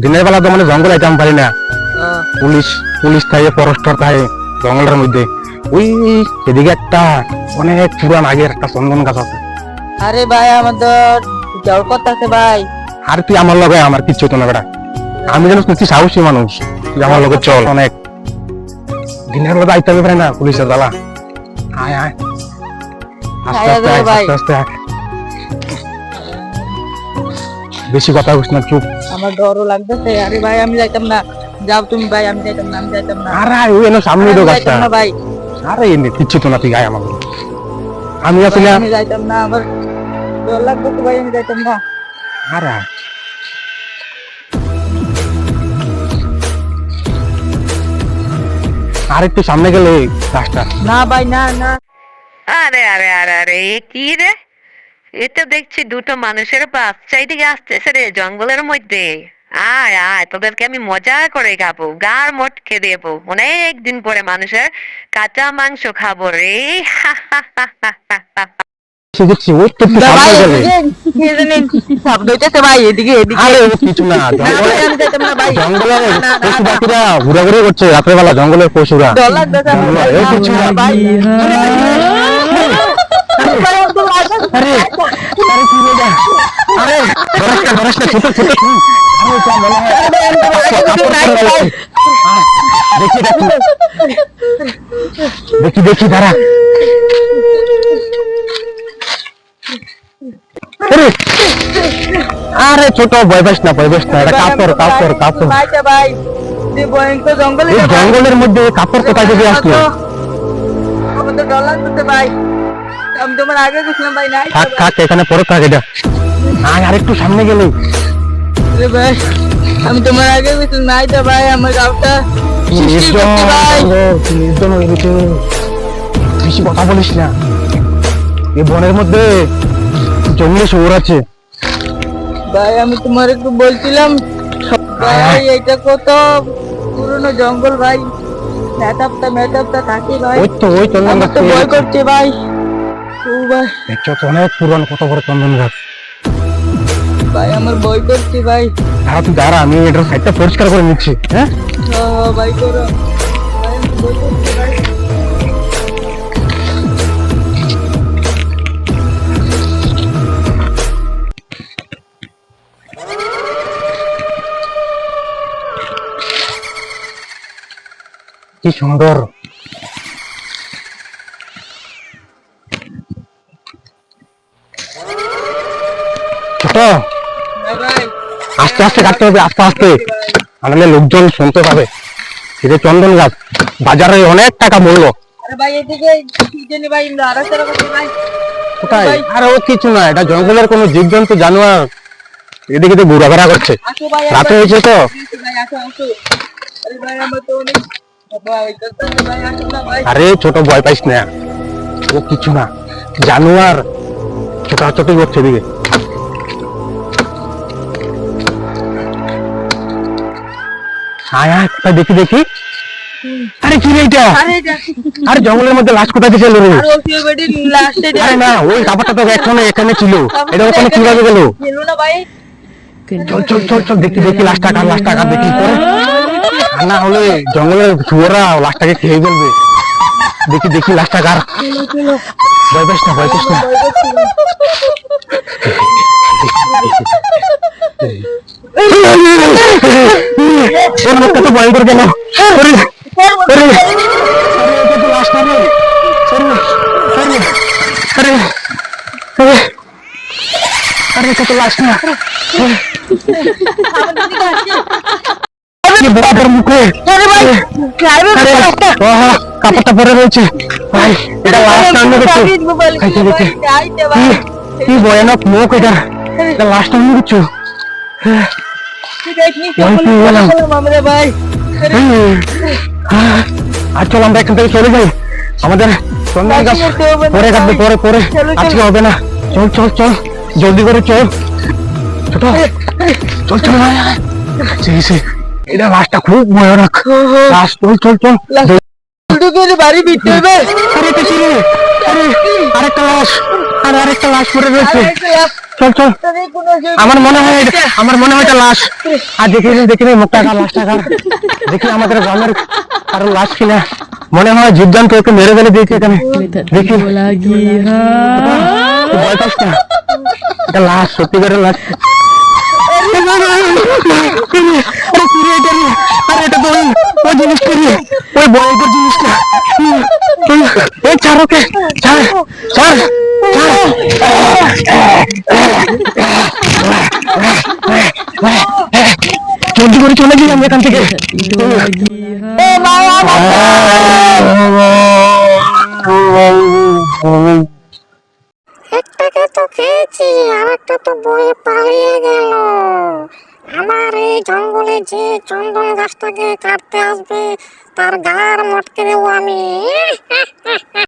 দিনের বেলা তো মানে জঙ্গল আইতাম পারি না, পুলিশ পুলিশ থাকে, ফরেস্টার থাকে জঙ্গলের মধ্যে। ওই এদিকে একটা অনেক পুরান আগের একটা চন্দন গাছ আছে। আরে ভাই আমার তো যাওয়ার কথা আছে ভাই। আর তুই আমার লগে, আমার কিচ্ছু হতো না বেটা, আমি যেন তুই সাহসী মানুষ, তুই আমার লগে চল। অনেক দিনের বেলা আইতে পারে না পুলিশের জ্বালা। আয় আয়, আস্তে আস্তে আয়, আস্তে আস্তে আয়। বেশি কথা বলিস না, চুপ। আমার ডরও লাগতেছে। আরে ভাই আমি যাইতাম না, যাও তুমি ভাই, আমি যাইতাম না, আমি যাইতাম না। আরে ওই এনে সামনে তো গাছটা। না ভাই, আরে এনে কিচ্ছু তো না, তুই আয় আমার লগে। আমি আছি না, আমি যাইতাম না, আমার ডর লাগতেছে ভাই, আমি যাইতাম না। আরে আর একটু সামনে গেলে গাছটা। না ভাই, না না। আরে আরে আরে আরে এ কি রে? এ তো দেখছি দুটো মানুষের বাচ্চা এদিকে আসতেছে রে জঙ্গলের মধ্যে। আয় আয়, তোদেরকে আমি মজা করে খাবো, গার মটকে দেবো। অনেক দিন পরে মানুষের কাঁচা মাংস খাবো রে। দেখছি ওই তো একটু সামনে গেলে। সাপ দইতেছে ভাই, এদিকে এদিকে। আরে ও কিছু না, জঙ্গলে আমি যাইতাম না ভাই। জঙ্গলের পশু পাখিরা ঘোরাঘুরি করছে রাতের বেলা, জঙ্গলের পশুরা। ডর লাগতেছে ও কিছু না ভাই। আরে আরে কি রে? আরে ধরস না, ছোট ছোট। আরে এটা মনে হয় দেখি দেখি দেখি দেখি দাঁড়া। আরে ছোট, ভয় পাস না, ভয় পাস না, এটা কাপড় কাপড় কাপড়। ভাই যে ভয়ঙ্কর জঙ্গলে এই জঙ্গলের মধ্যে কাপড় কোথায় থেকে আসলো? আমার তো ডর লাগতেছে ভাই, আমি তোমার আগে গেছিলাম ভাই। নাই থাক থাক, এখানে পরে থাক এটা। আর একটু সামনে গেলে। রে ভাই, আমি তোমার আগে গেছিলাম। নাই তো ভাই, আমার গাঁওটা বেশি কথা বলিস না, এই বনের মধ্যে জঙ্গলে শুয়োর আছে। ভাই আমি তোমার একটু বলছিলাম ভাই, এটা কত পুরনো জঙ্গল ভাই, মেটাপটা থাকি ভাই। ওই তো ওই চন্দন আমার গাছ তো ভয় করছে ভাই। ও ভাই, দেখছো তো অনেক পুরান, কত বড় চন্দন গাছ। ভাই আমার ভয় করছে ভাই। দাঁড়া তুই দাঁড়া, আমি এটার সাইডটা পরিষ্কার করে নিচ্ছি। হ্যাঁ ভাই করো ভাই, আমি ভয় করছে ভাই। কি সুন্দর। ছোট, ভাই আস্তে আস্তে কাটতে হবে, আস্তে আস্তে, নাহলে লোকজন শুনতে পাবে। এটা চন্দন গাছ, বাজারে অনেক টাকা মূল্য। আরে ভাই এদিকে কি জানি ভাই, আড়াচড়া করছে ভাই। কোথায়? ভাই। আরে ও কিছু না, এটা জঙ্গলের কোনো জীবজন্তু জানোয়ার এদিকে তো ঘোরাফেরা করছে। আসো ভাই, রাতে হয়েছে তো। ভাই আসো আসো। আরে ভাই আমার তো অনেক ভাই করতেছে ভাই, আসো না ভাই। আরে ছোট, ভয় পাইস না, ও কিছু না, জানোয়ার ছোটাছুটি করছে এদিকে। আয় আয়, কোথায় দেখি দেখি। আরে কি রে এটা? আরে এটা আরে জঙ্গলের মধ্যে লাশ কোথায় থেকে এলো রে? আর ওই বেডি লাস্টে আরে না, ওই কাপড়টা তো এখানে এখানে ছিল, এটা ওখানে কিভাবে গেল? গেল না ভাই। চল চল চল চল, দেখি দেখি লাশটা কার দেখি পরে। আর না হলে জঙ্গলের শুয়োররা লাশটাকে খেয়ে ফেলবে। দেখি দেখি লাশটা কার। ভয় পাইস না, ভয় পাইস না। ওর মুখটা তো ভয়ঙ্কর কেন? আরে আরে এটা তো লাশ না রে। আরে আরে আরে আরে এটা তো লাশ না। কি বড় মুখে। আরে ভাই আরে ওহা, কাপড়টা পরে রয়েছে ভাই, এটা লাশ টান্নে করছে। খাইতে দেখে কি ভয়ানক মুখ এটা, এটা লাশ টান্নে করছে। আমরা ভাই। আর চল আমরা এখান থেকে চলে যাই, আমাদের চন্দন গাছ পরে কাটবে, পরে পরে, আজকে হবে না। চল চল চল, জলদি করে চল ছোট, চল চল। এটা লাশটা খুব ভয়ানক লাশ, চল চল চল। বাড়ি বিতে হবে। আরে এটা কি রে? আরে আরেকটা লাশ। আর আরেকটা লাশ পড়ে আর রয়েছে। একটা লাশ। চল চল, তোদের কোনো জরুরি আমার মনে হয় এটা লাশ। আর দেখি মুখটা কার, লাশটা কার, দেখি আমাদের গ্রামের কারো লাশ কিনা। মনে হয় জীবজন্তু একটু মেরে ফেলে দিয়েছে এখানে। দেখি তুই ভয় পাস না, এটা লাশ, সত্যিকারের লাশ। আরে এটা তো ওই জিনিসটা রে, ওই ভয়ঙ্কর জিনিসটা। এই ছাড় ওকে, ছাড় ছাড় জলদি করে চলে যাই আমি এখান থেকে। একটাকে তো খেয়েছি, আর একটা তো বয়ে পালিয়ে গেল। আমার এই জঙ্গলে যে চন্দন গাছটাকে কাটতে আসবে তার গাড় মটকে দেবো আমি।